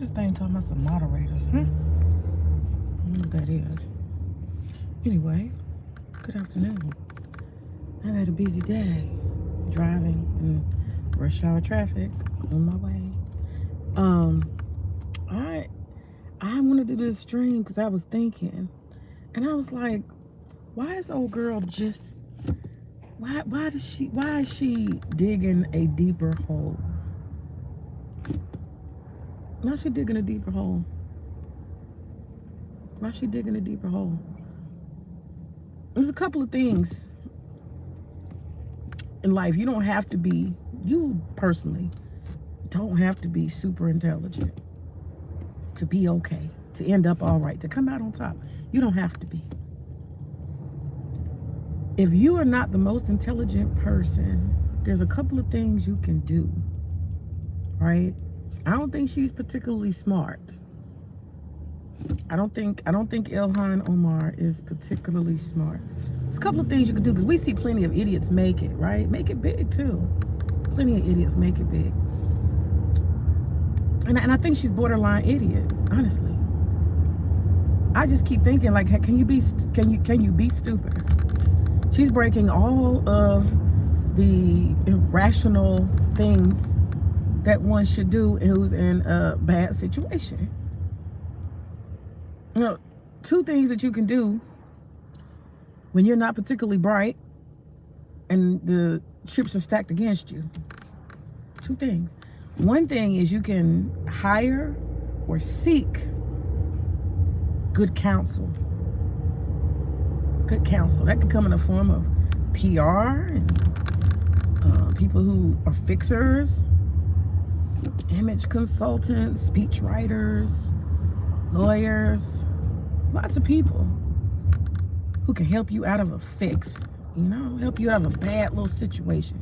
This thing talking about some moderators, huh? I don't know what that is. Anyway, good afternoon. I've had a busy day driving in rush hour traffic on my way. I wanted to do this stream because I was thinking, and I was like, why is old girl just why is she digging a deeper hole? Why is she digging a deeper hole? Why is she digging a deeper hole? There's a couple of things in life. You don't have to be, you personally don't have to be super intelligent to be okay, to end up all right, to come out on top. You don't have to be. If you are not the most intelligent person, there's a couple of things you can do, right? I don't think she's particularly smart. I don't think Ilhan Omar is particularly smart. There's a couple of things you can do, because we see plenty of idiots make it, right? Make it big too. Plenty of idiots make it big. And I think she's borderline idiot, honestly. I just keep thinking, like, can you be stupid? She's breaking all of the irrational things that one should do who's in a bad situation. You know, two things that you can do when you're not particularly bright and the chips are stacked against you. Two things. One thing is you can hire or seek good counsel. Good counsel. That can come in the form of PR and people who are fixers, image consultants, speech writers, lawyers, lots of people who can help you out of a fix, you know, help you out of a bad little situation.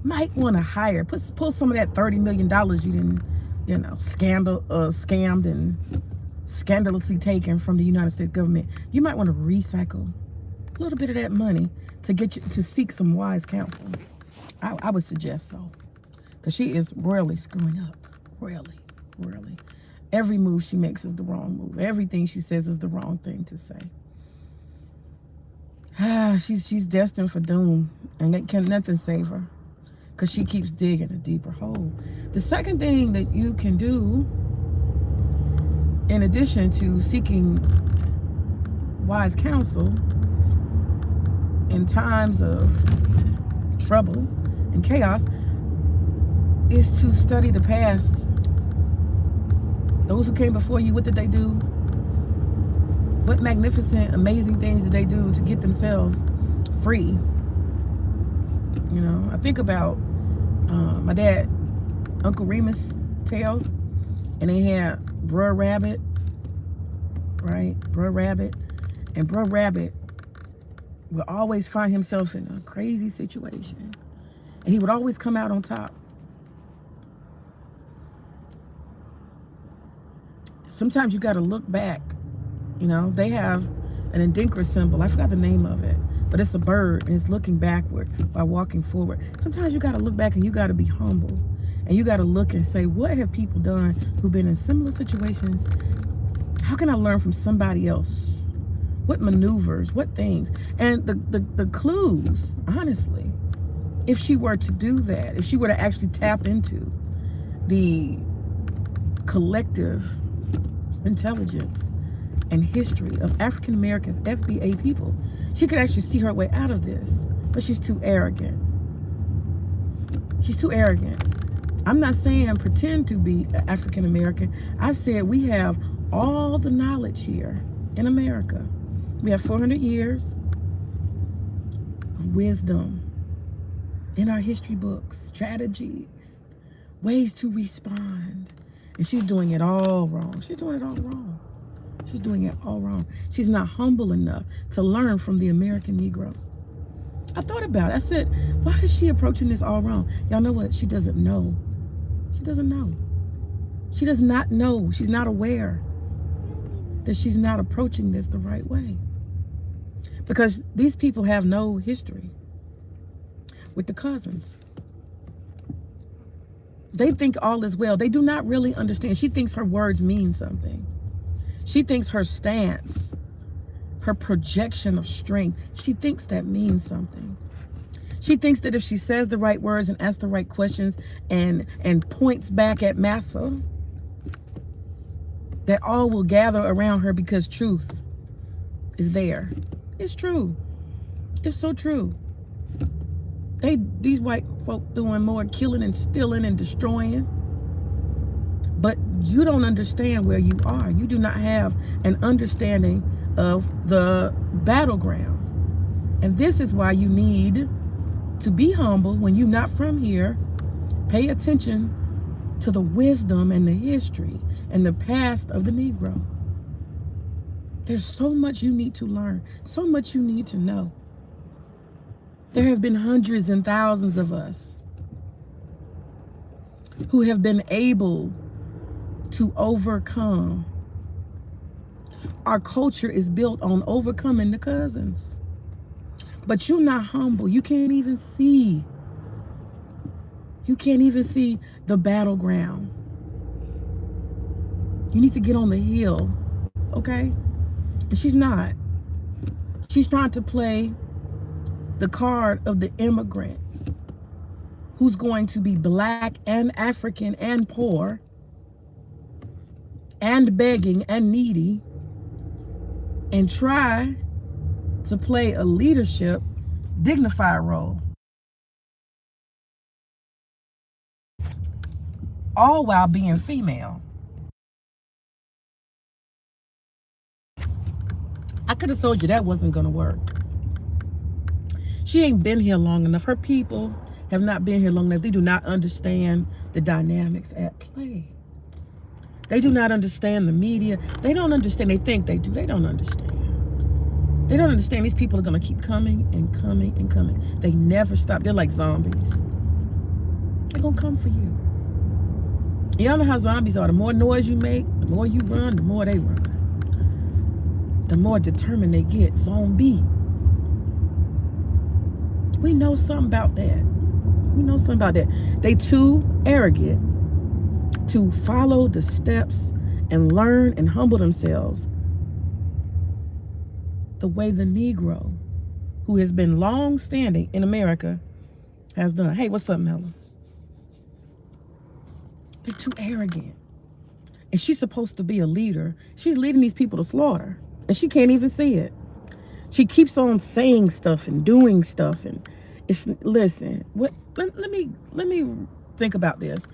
Might want to hire, pull some of that $30 million you didn't, you know, scammed and scandalously taken from the United States government. You might want to recycle a little bit of that money to get you to seek some wise counsel. I would suggest so, because she is royally screwing up, royally. Every move she makes is the wrong move. Everything she says is the wrong thing to say. She's destined for doom, and can nothing save her, because she keeps digging a deeper hole. The second thing that you can do, in addition to seeking wise counsel in times of trouble and chaos, is to study the past. Those who came before you, what did they do? What magnificent, amazing things did they do to get themselves free? You know, I think about my dad, Uncle Remus tales, and they had Br'er Rabbit, right? Br'er Rabbit. And Br'er Rabbit would always find himself in a crazy situation, and he would always come out on top. Sometimes you got to look back. You know, they have an Adinkra symbol. I forgot the name of it, but it's a bird, and it's looking backward while walking forward. Sometimes you got to look back, and you got to be humble, and you got to look and say, what have people done who've been in similar situations? How can I learn from somebody else? What maneuvers, what things? And the clues, honestly, if she were to do that, if she were to actually tap into the collective intelligence and history of African Americans, FBA people, she could actually see her way out of this. But she's too arrogant. She's too arrogant. I'm not saying pretend to be African American. I said we have all the knowledge here in America. We have 400 years of wisdom in our history books, strategies, ways to respond. And she's doing it all wrong. She's doing it all wrong. She's doing it all wrong. She's not humble enough to learn from the American Negro. I thought about it. I said, why is she approaching this all wrong? Y'all know what? She doesn't know. She doesn't know. She does not know. She's not aware that she's not approaching this the right way. Because these people have no history with the cousins. They think all is well. They do not really understand. She thinks her words mean something. She thinks her stance, her projection of strength, she thinks that means something. She thinks that if she says the right words and asks the right questions and points back at massa, that all will gather around her because truth is there. It's true. It's so true. These white folk doing more killing and stealing and destroying. But you don't understand where you are. You do not have an understanding of the battleground. And this is why you need to be humble when you're not from here. Pay attention to the wisdom and the history and the past of the Negro. There's so much you need to learn, so much you need to know. There have been hundreds and thousands of us who have been able to overcome. Our culture is built on overcoming the cousins. But you're not humble. You can't even see. You can't even see the battleground. You need to get on the hill, okay? And she's not. She's trying to play the card of the immigrant who's going to be black and African and poor and begging and needy and try to play a leadership, dignified role. All while being female. I could have told you that wasn't going to work. She ain't been here long enough. Her people have not been here long enough. They do not understand the dynamics at play. They do not understand the media. They don't understand. They think they do. They don't understand. They don't understand these people are going to keep coming and coming and coming. They never stop. They're like zombies. They're going to come for you. Y'all know how zombies are. The more noise you make, the more you run, the more they run. The more determined they get. Zombie. We know something about that. We know something about that. They too arrogant to follow the steps and learn and humble themselves the way the Negro, who has been long standing in America, has done. Hey, what's up, Mella? They're too arrogant. And she's supposed to be a leader. She's leading these people to slaughter. And she can't even see it. She keeps on saying stuff and doing stuff. And it's, listen, let me think about this.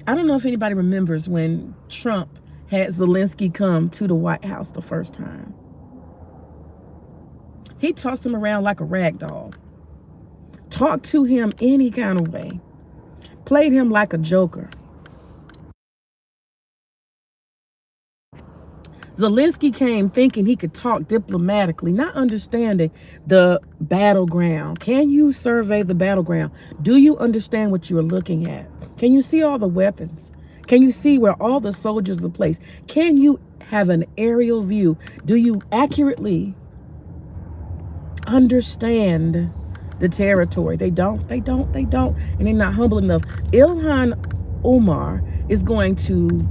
I don't know if anybody remembers when Trump had Zelensky come to the White House the first time. He tossed him around like a rag doll. Talked to him any kind of way. Played him like a joker. Zelensky came thinking he could talk diplomatically, not understanding the battleground. Can you survey the battleground? Do you understand what you are looking at? Can you see all the weapons? Can you see where all the soldiers are placed? Can you have an aerial view? Do you accurately understand the territory? They don't. And they're not humble enough. Ilhan Omar is going to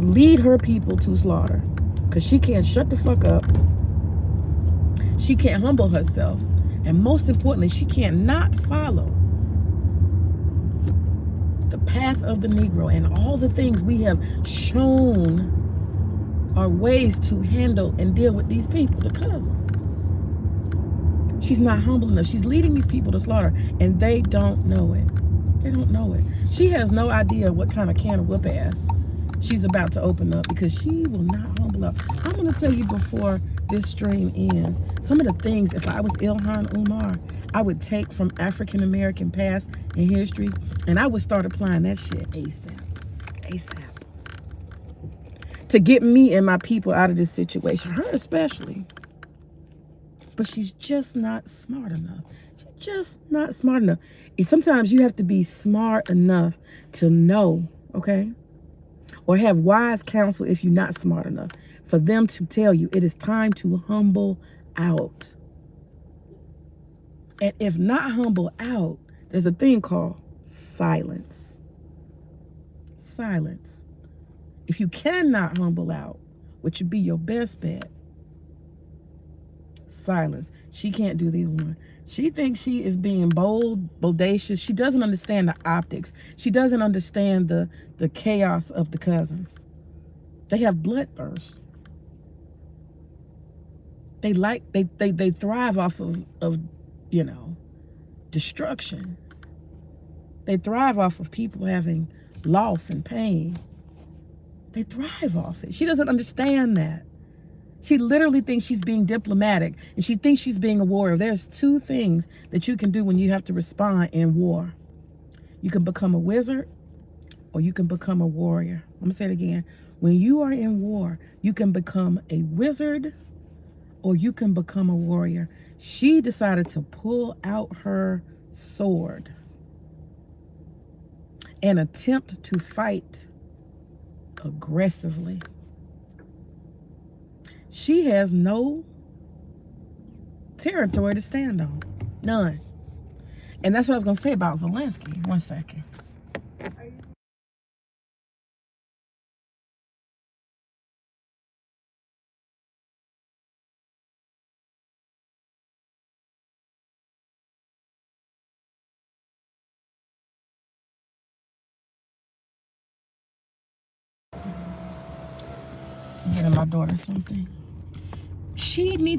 lead her people to slaughter because she can't shut the fuck up. She can't humble herself. And most importantly, she can't not follow the path of the Negro and all the things we have shown are ways to handle and deal with these people, the cousins. She's not humble enough. She's leading these people to slaughter, and they don't know it. They don't know it. She has no idea what kind of can of whoop ass she's about to open up because she will not humble up. I'm going to tell you before this stream ends, some of the things, if I was Ilhan Omar, I would take from African American past and history, and I would start applying that shit ASAP. ASAP. To get me and my people out of this situation, her especially. But she's just not smart enough. She's just not smart enough. And sometimes you have to be smart enough to know, okay? Or have wise counsel if you're not smart enough. For them to tell you it is time to humble out. And if not humble out, there's a thing called silence. silence. If you cannot humble out, which would be your best bet, silence. She can't do either one. She thinks she is being bold, bodacious. She doesn't understand the optics. She doesn't understand the chaos of the cousins. They have bloodthirst. They thrive off of destruction. They thrive off of people having loss and pain. They thrive off it. She doesn't understand that. She literally thinks she's being diplomatic, and she thinks she's being a warrior. There's two things that you can do when you have to respond in war. You can become a wizard, or you can become a warrior. I'm going to say it again. When you are in war, you can become a wizard, or you can become a warrior. She decided to pull out her sword and attempt to fight aggressively. She has no territory to stand on. None. And that's what I was going to say about Zelensky. One second. I'm getting my daughter something. She needs